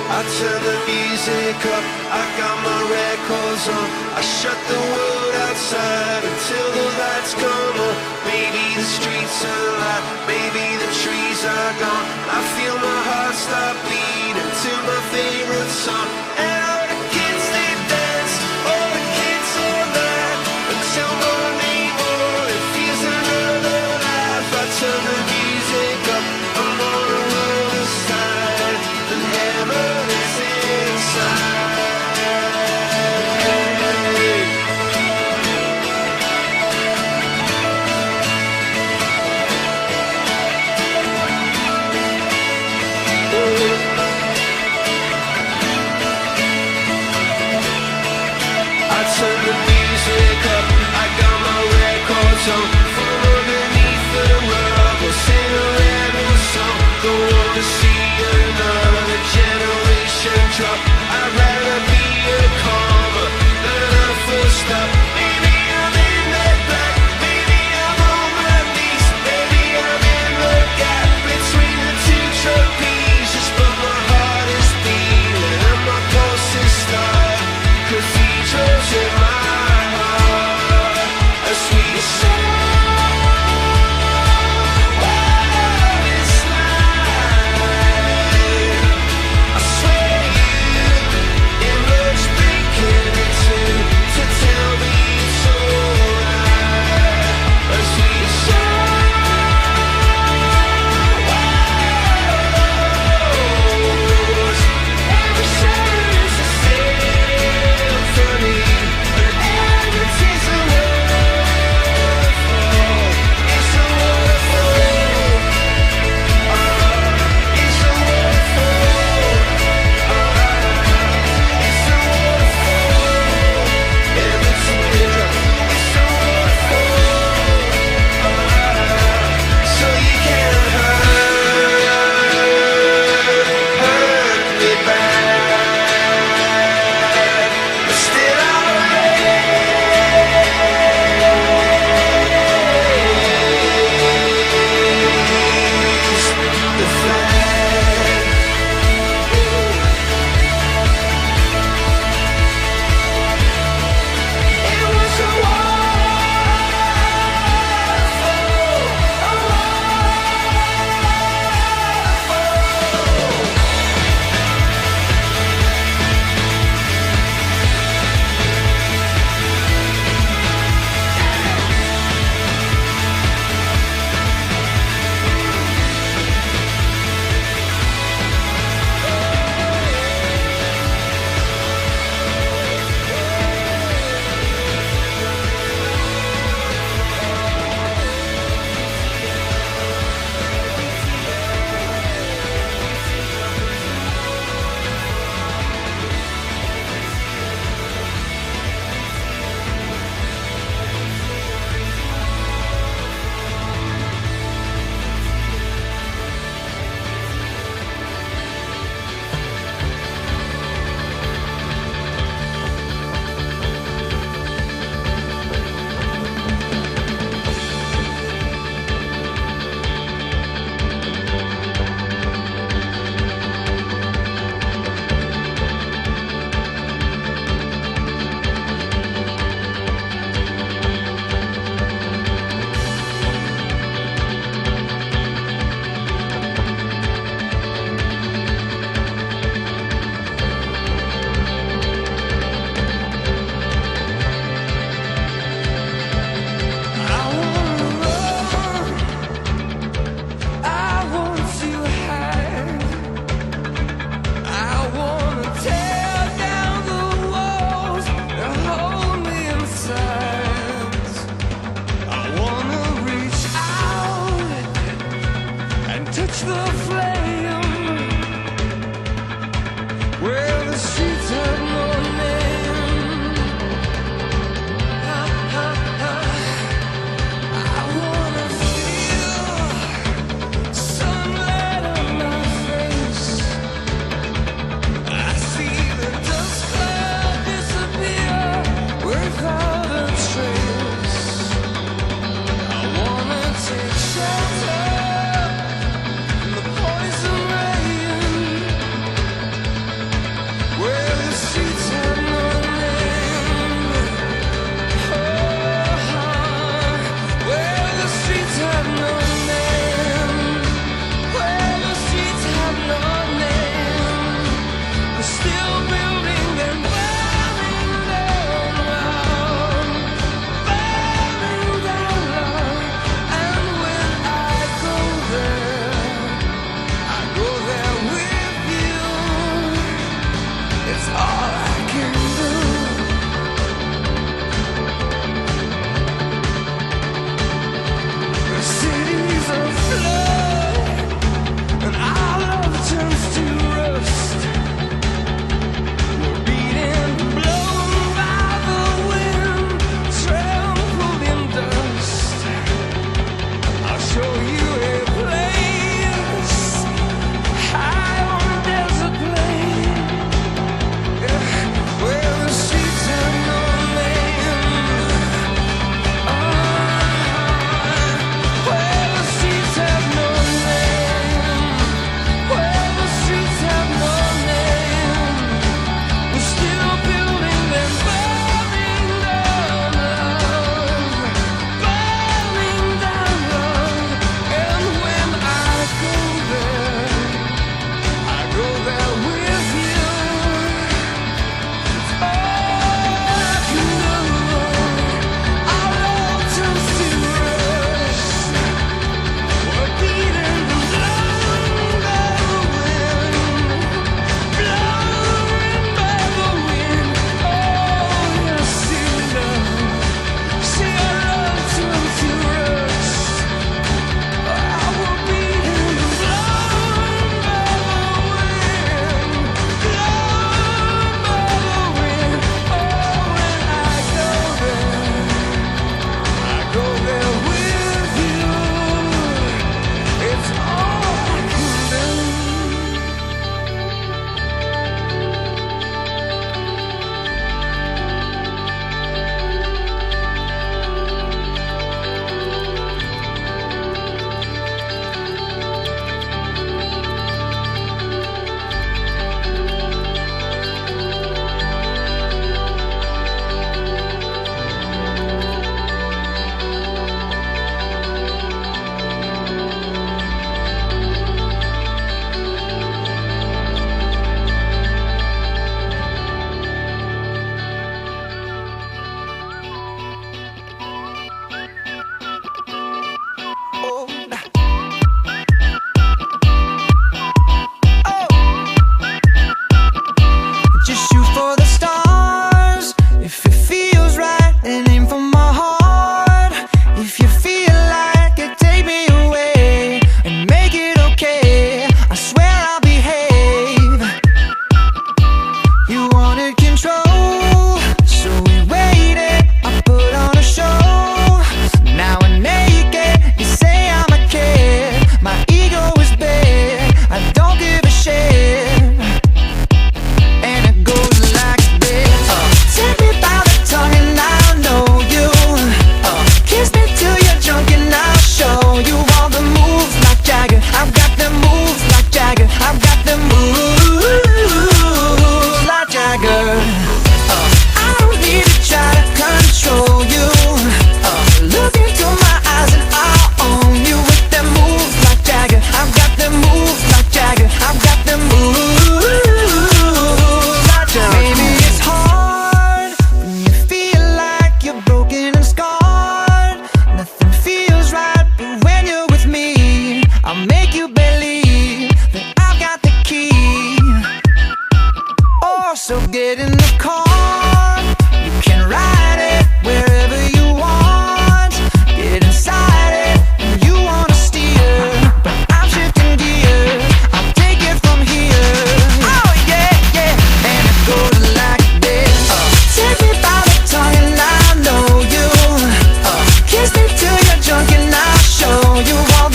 I turn the music up, I got my records on. I shut the world outside until the lights come on. Maybe the streets are alive, maybe the trees are gone. I feel my heart stop beating to my favorite song. And all the kids they dance, all the kids all night until morning morning feels another life. I turn the music up, I'm on the world aside, and heaven is inside. I turn the music up, I got my records on. From underneath the rug, we'll sing a rebel song. Don't wanna see another generation drop. I'd rather be a comma than a full stop. Maybe I'm in the black, maybe I'm on my knees, maybe I'm in the gap between the two trapezes. But my heart is beating and my pulse is starting. Cathedrals in my heart, a sweet song. What is life? I swear you emerged breaking into to tell me it's alright. A sweet song. Every summer is a symphony, and every tear's a waterfall. It's a waterfall. It's a waterfall. It's a waterfall. Every teardrop. It's a waterfall. So you can hurt me back, but still I'll raise the flag. It was a waterfall, a waterfall. Touch the flame where the